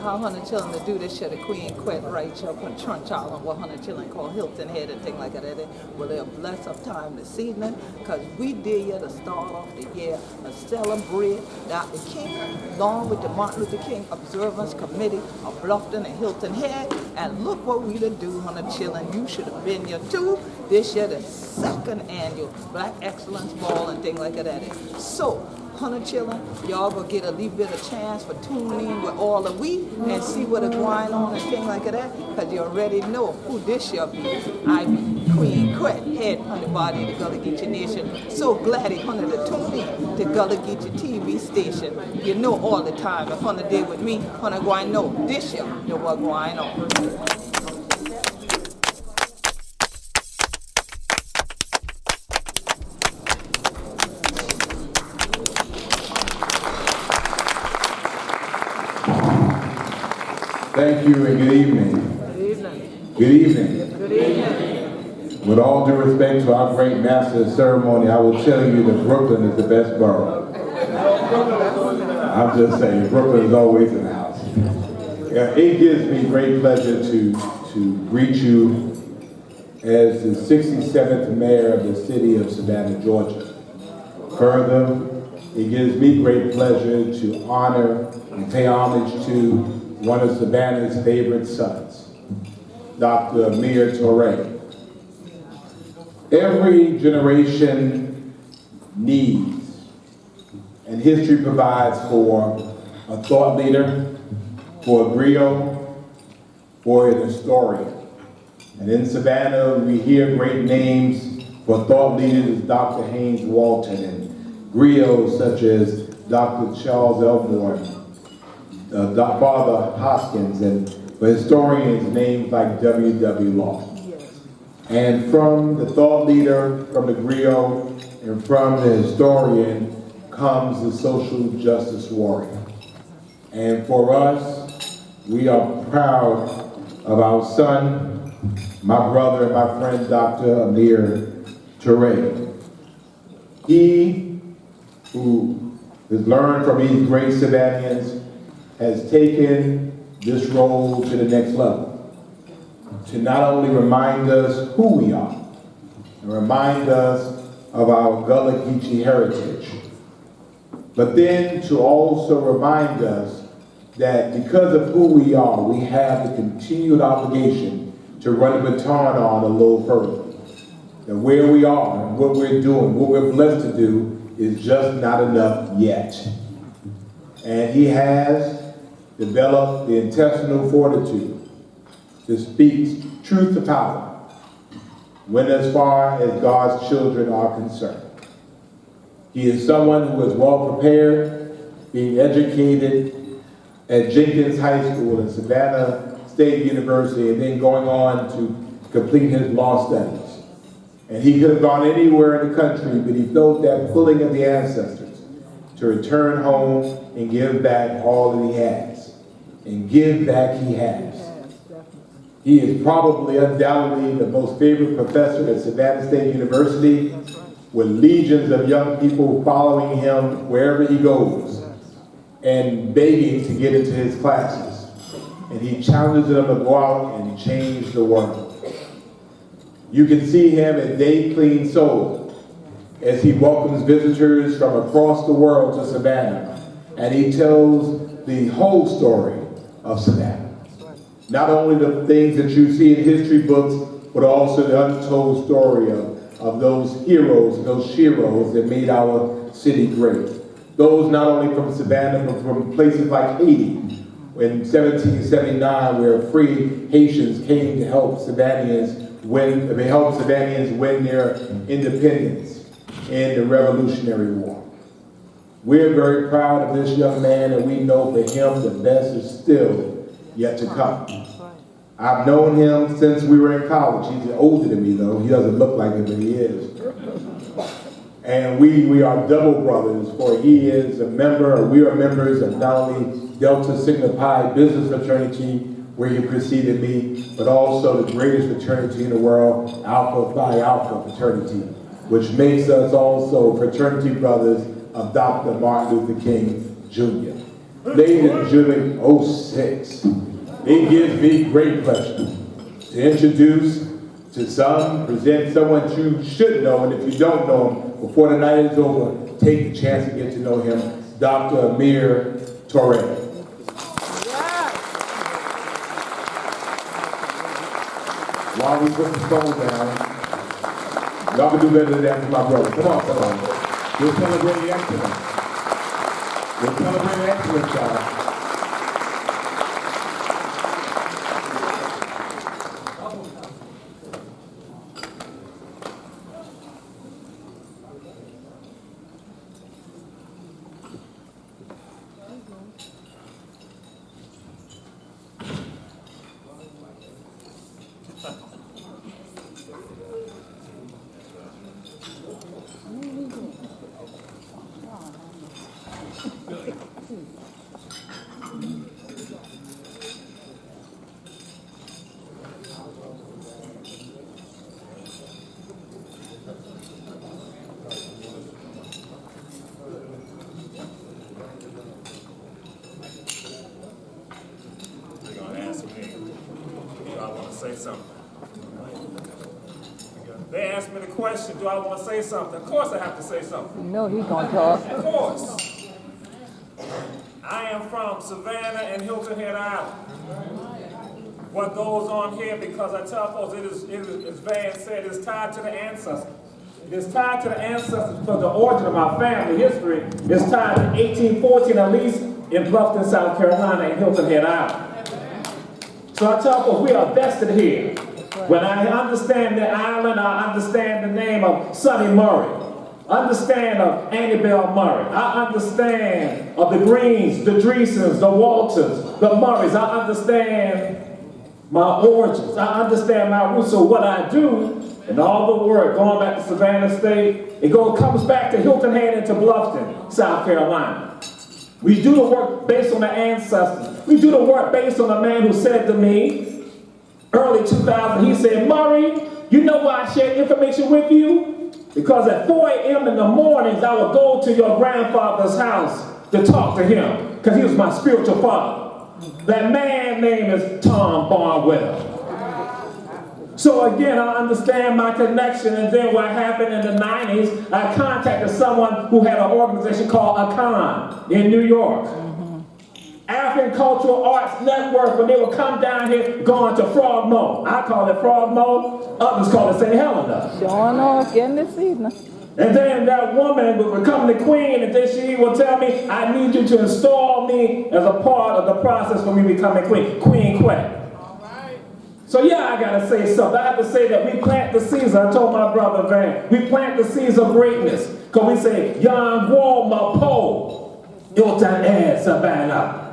how hunnuh children to do this shit, the Queen Quet right here from Trunch Island, what hunnuh children call Hilton Head and thing like that. Well, they'll bless up time this evening, because we did here to start off the year and celebrate Dr. King, along with the Martin Luther King Observance Committee of Bluffton and Hilton Head. And look what we to do, hunnuh children. You should have been here too. This year, the second annual Black Excellence Ball and thing like that. So, hunnuh children, y'all gonna get a little bit of chance for tuning in with all of we and see what is going on and thing like that, because you already know who this year be. I be Queen Quet, head hunnuh body of the Gullah Geechee Nation. So glad he hunnuh to tune in to Gullah Geechee TV station. You know all the time, if hunnuh did with me, hunnuh going know this year know what going on. Thank you and good evening. Good evening. Good evening. Good evening. With all due respect to our great master of ceremony, I will tell you that Brooklyn is the best borough. I'm just saying, Brooklyn is always in the house. It gives me great pleasure to greet you as the 67th mayor of the city of Savannah, Georgia. Further, it gives me great pleasure to honor and pay homage to one of Savannah's favorite sons, Dr. Amir Toure. Every generation needs, and history provides for a thought leader, for a griot, for an historian. And in Savannah, we hear great names for thought leaders, Dr. Haynes Walton, and griots such as Dr. Charles Elmore, Father Hoskins, and for historians names like W.W. Law. And from the thought leader, from the griot, and from the historian comes the social justice warrior. And for us, we are proud of our son, my brother, and my friend, Dr. Amir Toure. He, who has learned from these great Savannahans, has taken this role to the next level, to not only remind us who we are, and remind us of our Gullah Geechee heritage, but then to also remind us that because of who we are, we have the continued obligation to run the baton on a little further. That where we are, and what we're doing, what we're blessed to do, is just not enough yet. And he has developed the intestinal fortitude to speak truth to power when as far as God's children are concerned. He is someone who is well prepared, being educated at Jenkins High School and Savannah State University, and then going on to complete his law studies. And he could have gone anywhere in the country, but he felt that pulling of the ancestors to return home and give back all that he has. And give back he has. He is probably undoubtedly the most favorite professor at Savannah State University, with legions of young people following him wherever he goes and begging to get into his classes. And he challenges them to go out and change the world. You can see him at Day Clean Soul as he welcomes visitors from across the world to Savannah, and he tells the whole story of Savannah. Not only the things that you see in history books, but also the untold story of those heroes, those sheroes that made our city great. Those not only from Savannah, but from places like Haiti, in 1779, where free Haitians came to help Savannahans win their independence in the Revolutionary War. We're very proud of this young man, and we know for him the best is still yet to come. I've known him since we were in college. He's older than me, though. He doesn't look like it, but he is. And we are double brothers, for he is a member, or we are members of not only Delta Sigma Pi business fraternity, where he preceded me, but also the greatest fraternity in the world, Alpha Phi Alpha fraternity, which makes us also fraternity brothers of Dr. Martin Luther King, Jr. Ladies and gentlemen, 06. It gives me great pleasure to introduce to some, present someone you should know, and if you don't know him, before the night is over, take the chance to get to know him, Dr. Amir Toure. While we put the phone down, y'all can do better than that for my brother. Come on, somebody. We're celebrating excellence. We're celebrating excellence, y'all. They asked me the question, do I want to say something? Of course I have to say something. You know he's gonna talk. Of course. I am from Savannah and Hilton Head Island. What goes on here, because I tell folks, as Van said, it's tied to the ancestors. It is tied to the ancestors because the origin of my family history is tied to 1814, at least in Bluffton, South Carolina, and Hilton Head Island. So I tell folks, we are vested here. When I understand the island, I understand the name of Sonny Murray. Understand of Annie Bell Murray. I understand of the Greens, the Dreesens, the Walters, the Murrays. I understand my origins. I understand my roots. So what I do, and all the work, going back to Savannah State, it comes back to Hilton Head and to Bluffton, South Carolina. We do the work based on the ancestors. We do the work based on a man who said to me, early 2000, he said, Murray, you know why I share information with you? Because at 4 a.m. in the mornings, I would go to your grandfather's house to talk to him, because he was my spiritual father. That man's name is Thomas Barnwell. So again, I understand my connection, and then what happened in the 90s, I contacted someone who had an organization called ACON in New York. African Cultural Arts Network, when they would come down here going to Frog Mo. I call it Frog Mo, others call it St. Helena. Showing off, getting this evening. And then that woman would become the queen, and then she would tell me, I need you to install me as a part of the process for me becoming queen, Queen Quet. So yeah, I gotta say something. I have to say that we plant the seeds. I told my brother Van, we plant the seeds of greatness. Because we say, Yon Walma Po, Hilton Head, Savannah.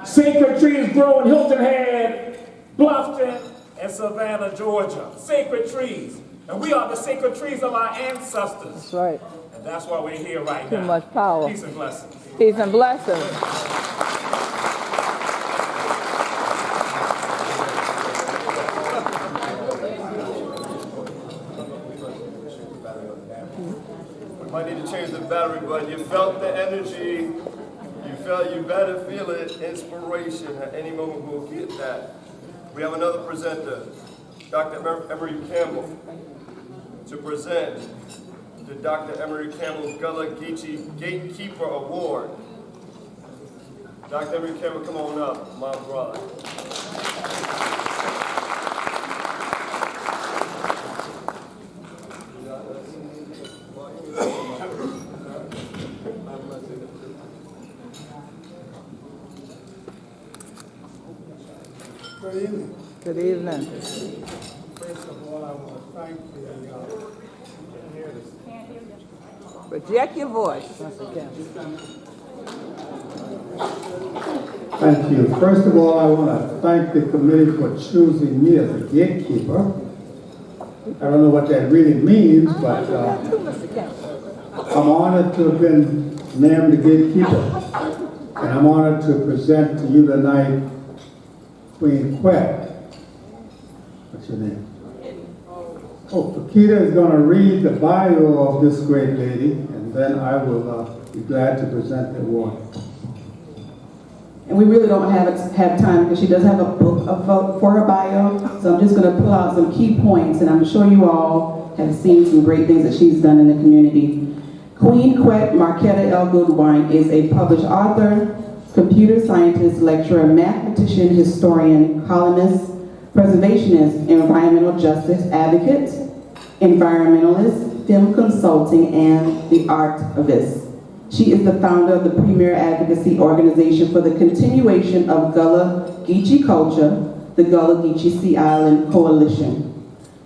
Sacred trees grow in Hilton Head, Bluffton, and Savannah, Georgia. Sacred trees. And we are the sacred trees of our ancestors. That's right. And that's why we're here right now. Too much power. Peace and blessings. Peace and blessings. We might need to change the battery, but you felt the energy. You better feel it. Inspiration. At any moment we'll get that. We have another presenter, Dr. Emory Campbell, to present the Dr. Emory Campbell Gullah Geechee Gatekeeper Award. Dr. Emory Campbell, come on up, my brother. Good evening. Good evening. First of all, I want to thank the Project your voice once again. Thank you. First of all, I want to thank the committee for choosing me as a gatekeeper. I don't know what that really means, but I'm honored to have been named the gatekeeper. And I'm honored to present to you tonight Queen Quet. What's your name? Oh, Fakita is going to read the bio of this great lady, and then I will be glad to present the award. And we really don't have time because she does have a book for her bio. So I'm just going to pull out some key points, and I'm sure you all have seen some great things that she's done in the community. Queen Quet Marquetta L. Goodwine is a published author, computer scientist, lecturer, mathematician, historian, columnist, preservationist, environmental justice advocate, environmentalist, film consulting, and the artivist. She is the founder of the premier advocacy organization for the continuation of Gullah Geechee culture, the Gullah Geechee Sea Island Coalition.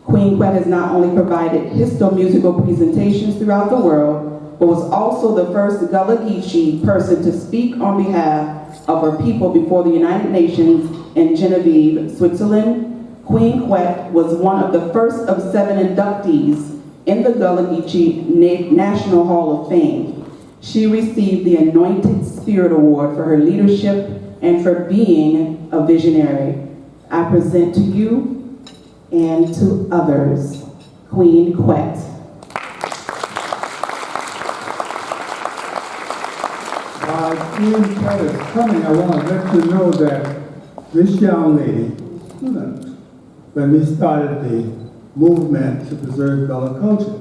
Queen Quet has not only provided histo-musical presentations throughout the world, but was also the first Gullah Geechee person to speak on behalf of her people before the United Nations in Genevieve, Switzerland. Queen Quet was one of the first of 7 inductees in the Gullah Geechee National Hall of Fame. She received the Anointed Spirit Award for her leadership and for being a visionary. I present to you and to others, Queen Quet. While Queen Quet is coming, I want to let you know that this young lady, when we started the movement to preserve Gullah culture,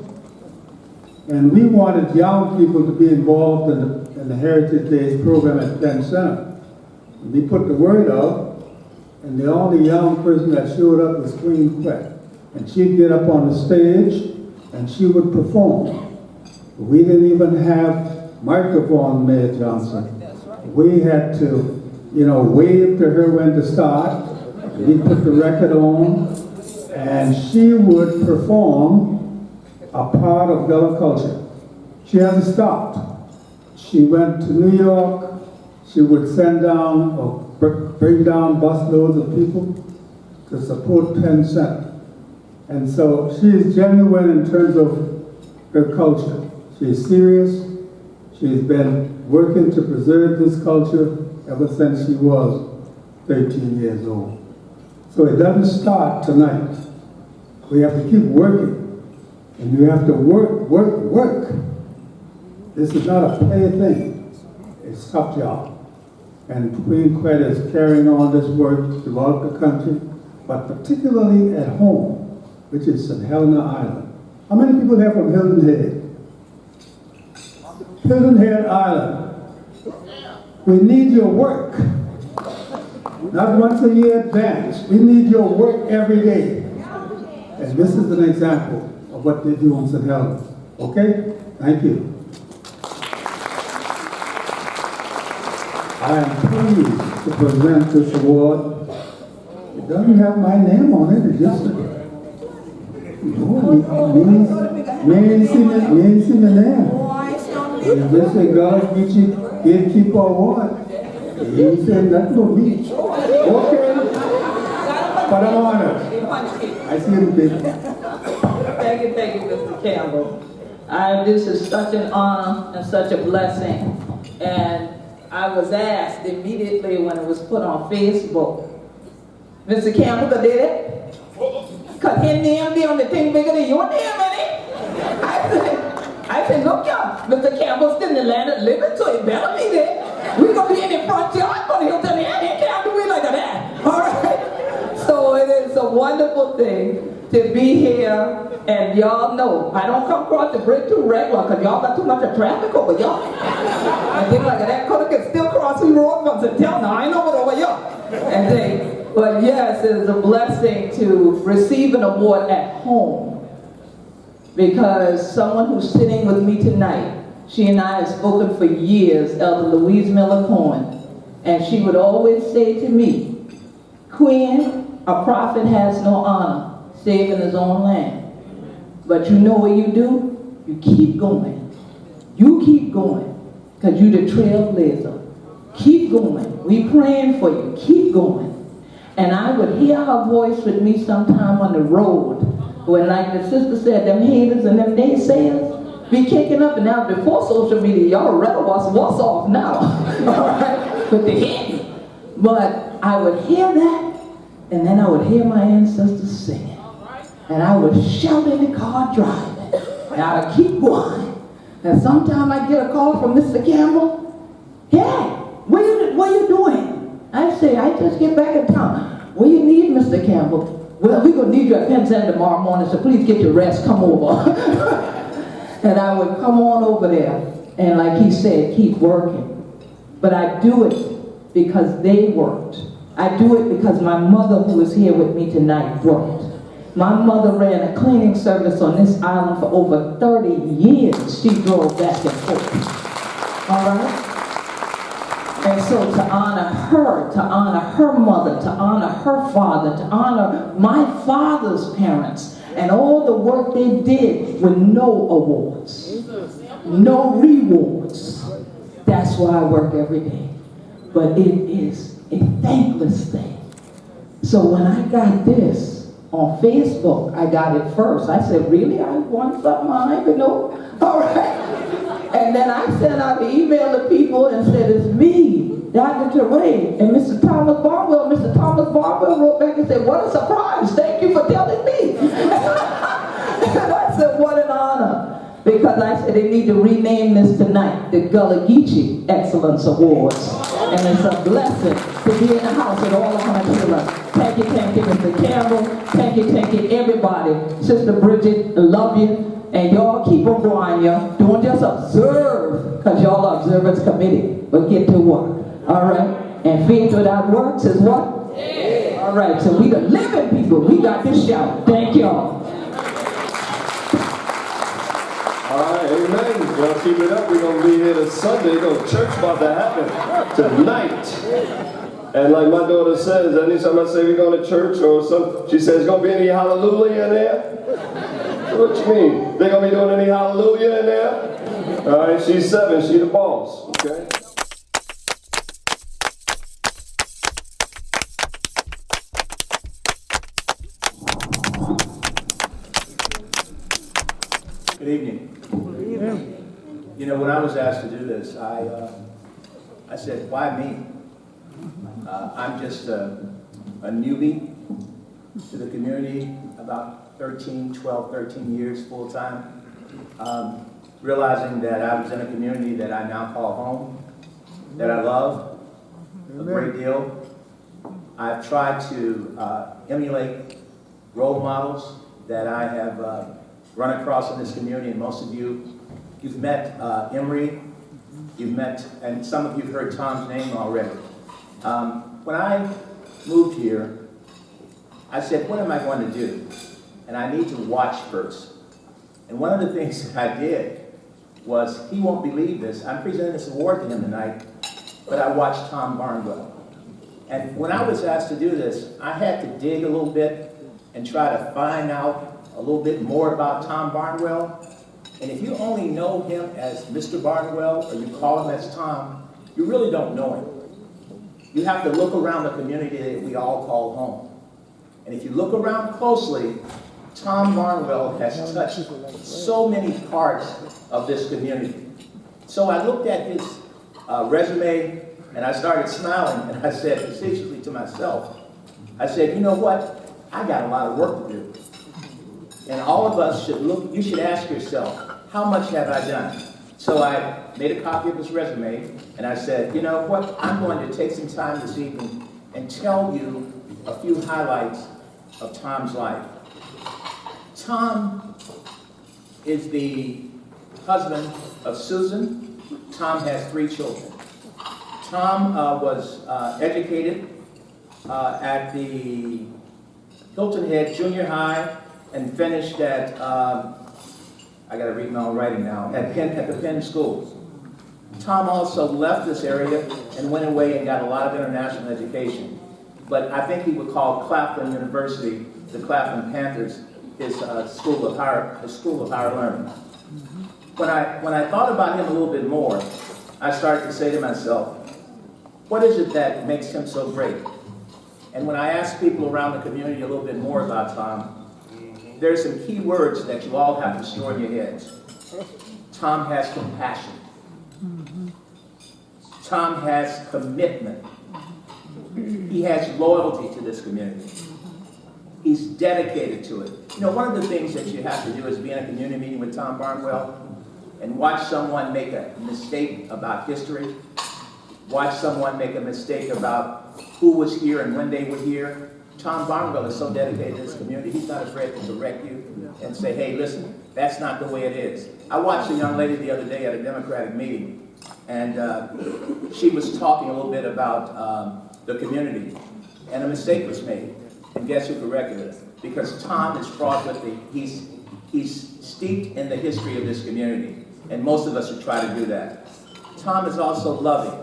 and we wanted young people to be involved in the Heritage Days program at Penn Center. And we put the word out, and the only young person that showed up was Queen Quet. And she'd get up on the stage, and she would perform. We didn't even have microphones, Mayor Johnson. We had to, wave to her when to start. We put the record on, and she would perform a part of Gullah culture. She hasn't stopped. She went to New York. She would send down or bring down busloads of people to support Penn Center. And so she is genuine in terms of her culture. She is serious. She's been working to preserve this culture ever since she was 13 years old. So it doesn't start tonight. We have to keep working. And you have to work. This is not a play thing. It's a tough job. And Queen Quet is carrying on this work throughout the country, but particularly at home, which is St. Helena Island. How many people here from Hilton Head? Hilton Head Island. We need your work. Not once a year advance. We need your work every day. And this is an example of what they do on St. Helena. Okay? Thank you. I am pleased to present this award. It doesn't have my name on it. It just me ain't seen the name. It just said Gullah Geechee Gatekeeper Award. He ain't said nothing about me. Okay. But I'm honored. I see him big. Thank you, Mr. Campbell. This is such an honor and such a blessing. And I was asked immediately when it was put on Facebook, Mr. Campbell did it? Because his name be on the thing bigger than your name, ain't it? I said, look, y'all, Mr. Campbell's in the land of living, so he better be there. We're going to be in the front yard, but he'll tell me, he can't do it like that. All right? So it is a wonderful thing to be here, and y'all know, I don't come across the bridge too regular, because y'all got too much of traffic over y'all. And things like that, Coda can still cross the road once and tell, now I know it over y'all. And things. But yes, it is a blessing to receive an award at home, because someone who's sitting with me tonight, she and I have spoken for years, Elder Louise Miller Cohen, and she would always say to me, Queen, a prophet has no honor save in his own land. But you know what you do? You keep going. You keep going, because you the trailblazer. Keep going. We praying for you. Keep going. And I would hear her voice with me sometime on the road, when, like the sister said, them haters and them naysayers be kicking up. And now before social media, y'all read what's off now. All right? With the hit. But I would hear that, and then I would hear my ancestors singing. And I would shout in the car driving. And I would keep going. And sometimes I get a call from Mr. Campbell. Hey, what are you doing? I say, I just get back in town. What do you need, Mr. Campbell? Well, we're going to need you at Penn Center tomorrow morning, so please get your rest, come over. And I would come on over there, and like he said, keep working. But I do it because they worked. I do it because my mother, who is here with me tonight, worked. My mother ran a cleaning service on this island for over 30 years. She drove back and forth. All right? And so to honor her mother, to honor her father, to honor my father's parents, and all the work they did with no awards, no rewards. That's why I work every day. But it is a thankless thing. So when I got this on Facebook, I got it first. I said, really? I want something I even know? All right. And then I sent out the email to people and said, it's me, Dr. Toure, and Mr. Thomas Barnwell. Mr. Thomas Barnwell wrote back and said, what a surprise. Thank you for telling me. And I said, what an honor. Because I said they need to rename this tonight the Gullah Geechee Excellence Awards. And it's a blessing to be in the house with all of our children. Tenki Tenki, Mr. Campbell, Tenki Tenki, everybody. Sister Bridgette, I love you. And y'all keep on going, y'all. Don't just observe, because y'all are Observance Committee, but get to work. All right? And faith without works is what? Yeah. All right, so we the living people. We got this shout. Thank y'all. All right, amen. Y'all keep it up. We're going to be here this Sunday. Church about to happen tonight. And like my daughter says, anytime I say we're going to church or something, she says, going to be any hallelujah in there? What you mean? They going to be doing any hallelujah in there? All right, she's 7. She the boss. Okay? Good evening. Good evening. You know, when I was asked to do this, I said, why me? I'm just a newbie to the community, about 12, 13 years full time. Realizing that I was in a community that I now call home, that I love a great deal. I've tried to emulate role models that I have run across in this community, and most of you've met Emory, you've met, and some of you have heard Tom's name already. When I moved here, I said, what am I going to do? And I need to watch first. And one of the things that I did was, he won't believe this, I'm presenting this award to him tonight, but I watched Tom Barnwell. And when I was asked to do this, I had to dig a little bit and try to find out a little bit more about Tom Barnwell. And if you only know him as Mr. Barnwell, or you call him as Tom, you really don't know him. You have to look around the community that we all call home. And if you look around closely, Tom Barnwell has touched so many parts of this community. So I looked at his resume, and I started smiling, and I said facetiously to myself, I said, you know what? I got a lot of work to do. And all of us should look, you should ask yourself, how much have I done? So I made a copy of his resume, and I said, you know what? I'm going to take some time this evening and tell you a few highlights of Tom's life. Tom is the husband of Susan. Tom has 3 children. Tom was educated at the Hilton Head Junior High and finished at, I got to read my own writing now, at the Penn School. Tom also left this area and went away and got a lot of international education. But I think he would call Claflin University, the Claflin Panthers, his school of higher learning. When I thought about him a little bit more, I started to say to myself, what is it that makes him so great? And when I asked people around the community a little bit more about Tom, there's some key words that you all have to store in your heads. Tom has compassion. Tom has commitment. He has loyalty to this community. He's dedicated to it. You know, one of the things that you have to do is be in a community meeting with Tom Barnwell and watch someone make a mistake about history. watch someone make a mistake about who was here and when they were here. Tom Barnwell is so dedicated to this community, he's not afraid to correct you and say, hey, listen, that's not the way it is. I watched a young lady the other day at a Democratic meeting, and she was talking a little bit about the community, and a mistake was made. And guess who corrected it? Because Tom is fraught with he's steeped in the history of this community, and most of us would try to do that. Tom is also loving.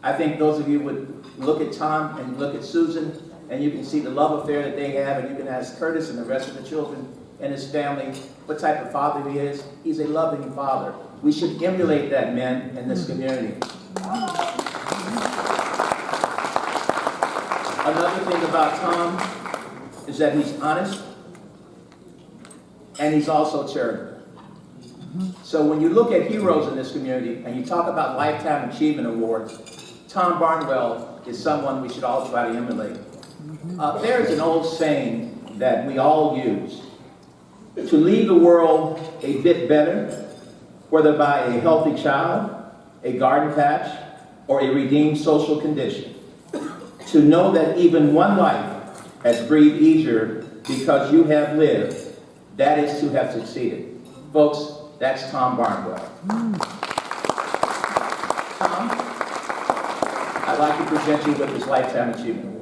I think those of you would look at Tom and look at Susan, and you can see the love affair that they have, and you can ask Curtis and the rest of the children and his family what type of father he is. He's a loving father. We should emulate that, men, in this community. Another thing about Tom is that he's honest, and he's also charitable. So when you look at heroes in this community, and you talk about Lifetime Achievement Awards, Tom Barnwell is someone we should all try to emulate. There's an old saying that we all use: to leave the world a bit better, whether by a healthy child, a garden patch, or a redeemed social condition. To know that even one life has breathed easier because you have lived, that is to have succeeded. Folks, that's Tom Barnwell. Tom, I'd like to present you with this Lifetime Achievement Award.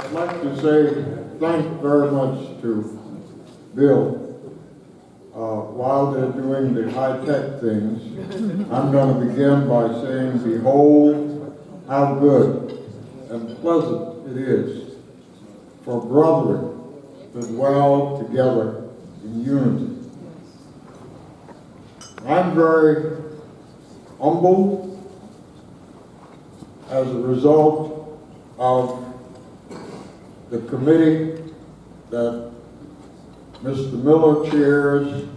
I'd like to say thanks very much to Bill. While they're doing the high-tech things, I'm going to begin by saying, behold how good and pleasant it is for brethren to dwell together in unity. I'm very humbled as a result of the committee that Mr. Miller chairs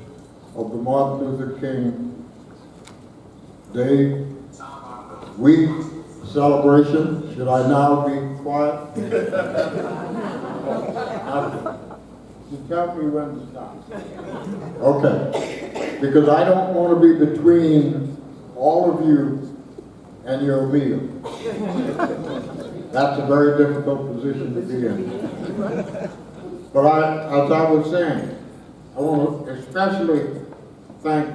of the Martin Luther King Day Week celebration. Should I now be quiet? You tell me when to stop. Okay. Because I don't want to be between all of you and your meal. That's a very difficult position to be in. But as I was saying, I want to especially thank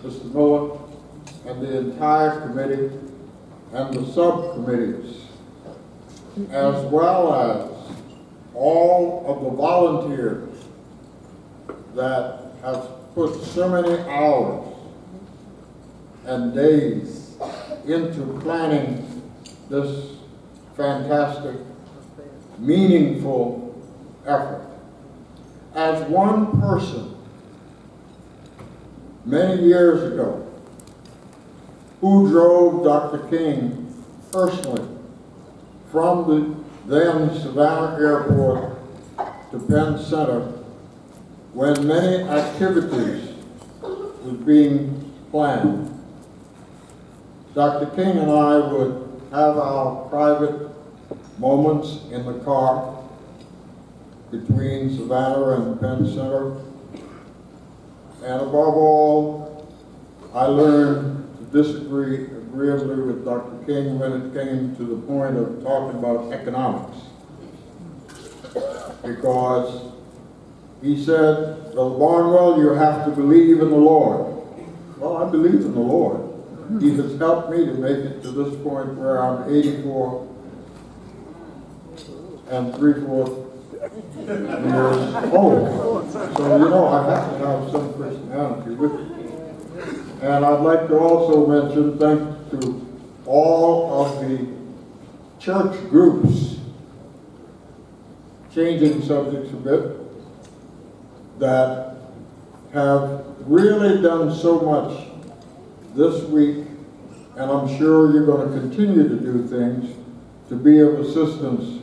Mr. Miller and the entire committee and the subcommittees, as well as all of the volunteers that have put so many hours and days into planning this fantastic, meaningful effort. As one person, many years ago, who drove Dr. King personally from the then Savannah Airport to Penn Center when many activities was being planned. Dr. King and I would have our private moments in the car between Savannah and Penn Center. And above all, I learned to disagree agreeably with Dr. King when it came to the point of talking about economics. Because he said, Brother Barnwell, you have to believe in the Lord. Well, I believe in the Lord. He has helped me to make it to this point where I'm 84 and 3/4 years old. So, you know, I have to have some Christianity with me. And I'd like to also mention, thanks to all of the church groups, changing subjects a bit, that have really done so much this week, and I'm sure you're going to continue to do things to be of assistance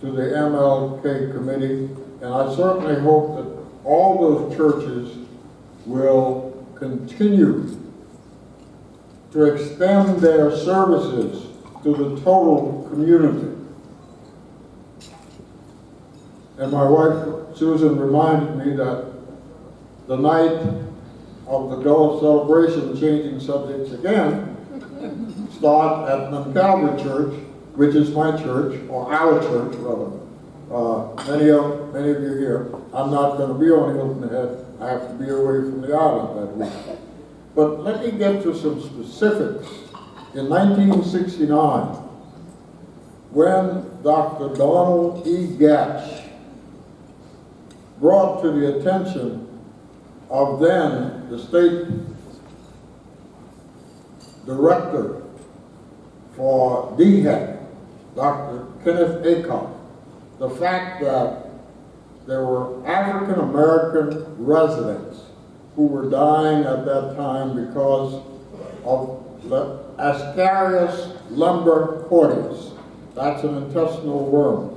to the MLK committee, and I certainly hope that all those churches will continue to extend their services to the total community. And my wife, Susan, reminded me that the night of the Gullah celebration, changing subjects again, start at the Calvary Church, which is my church, or our church, rather. Many of you here. I'm not going to be on Hilton Head. I have to be away from the island that week. But let me get to some specifics. In 1969, when Dr. Donald E. Gatch brought to the attention of then the state director for DHEC, Dr. Kenneth Acock, the fact that there were African American residents who were dying at that time because of Ascarius lumbricoides. That's an intestinal worm.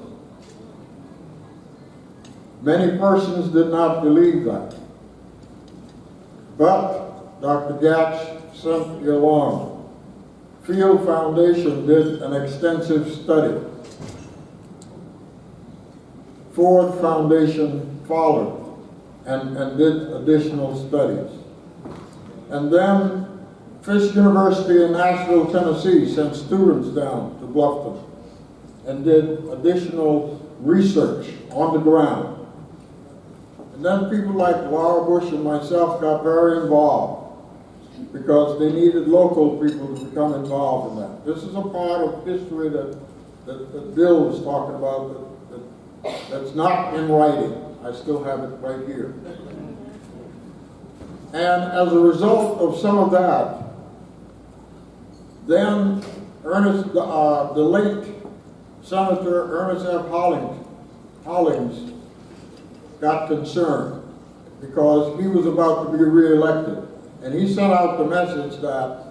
Many persons did not believe that. But Dr. Gatch sent the alarm. Field Foundation did an extensive study. Ford Foundation followed and did additional studies. And then Fisk University in Nashville, Tennessee sent students down to Bluffton and did additional research on the ground. And then people like Laura Bush and myself got very involved because they needed local people to become involved in that. This is a part of history that Bill was talking about that's not in writing. I still have it right here. And as a result of some of that, then the late Senator Ernest F. Hollings got concerned because he was about to be reelected. And he sent out the message that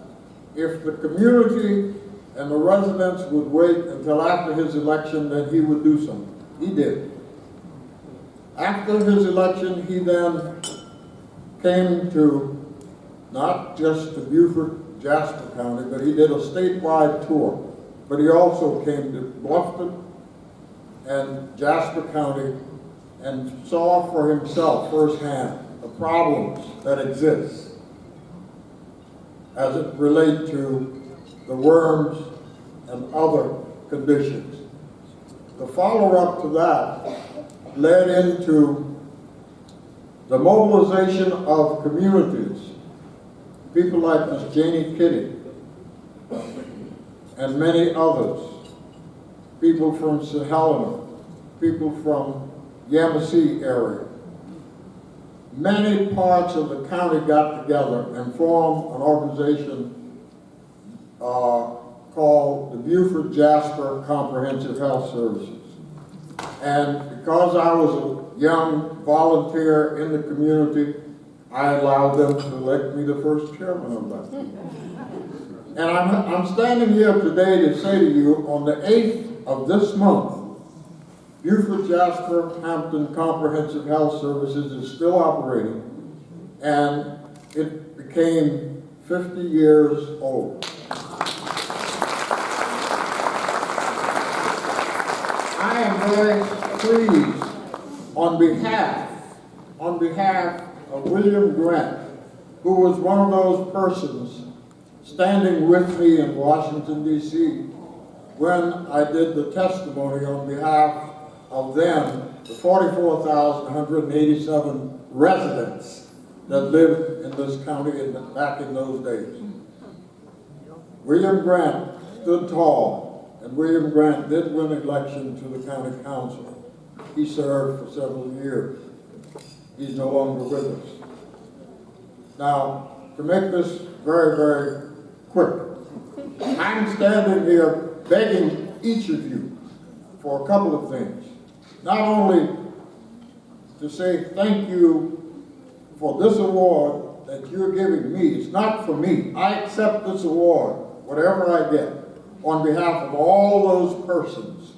if the community and the residents would wait until after his election, then he would do something. He did. After his election, he then came to not just to Beaufort, Jasper County, but he did a statewide tour. But he also came to Bluffton and Jasper County and saw for himself firsthand the problems that exist as it relates to the worms and other conditions. The follow-up to that led into the mobilization of communities, people like Miss Janie Kitty and many others, people from St. Helena, people from Yamasee area. Many parts of the county got together and formed an organization called the Beaufort Jasper Comprehensive Health Services. And because I was a young volunteer in the community, I allowed them to elect me the first chairman of that. And I'm standing here today to say to you, on the 8th of this month, Beaufort Jasper Hampton Comprehensive Health Services is still operating, and it became 50 years old. I am very pleased on behalf of William Grant, who was one of those persons standing with me in Washington, D.C. when I did the testimony on behalf of them, the 44,187 residents that lived in this county back in those days. William Grant stood tall, and William Grant did win election to the county council. He served for several years. He's no longer with us. Now, to make this very, very quick, I'm standing here begging each of you for a couple of things. Not only to say thank you for this award that you're giving me. It's not for me. I accept this award, whatever I get, on behalf of all those persons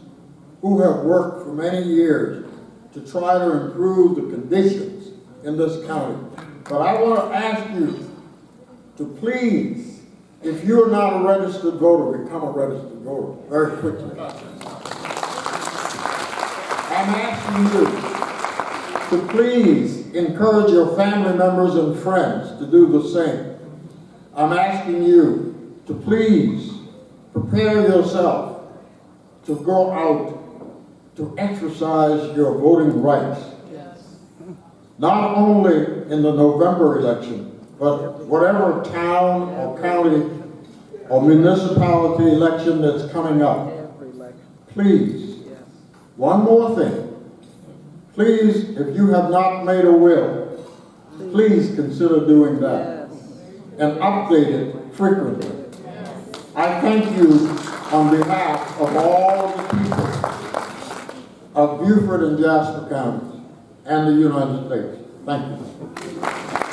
who have worked for many years to try to improve the conditions in this county. But I want to ask you to please, if you're not a registered voter, become a registered voter very quickly. I'm asking you to please encourage your family members and friends to do the same. I'm asking you to please prepare yourself to go out to exercise your voting rights. Not only in the November election, but whatever town or county or municipality election that's coming up. Please, one more thing. Please, if you have not made a will, please consider doing that and update it frequently. I thank you on behalf of all the people of Beaufort and Jasper counties and the United States. Thank you.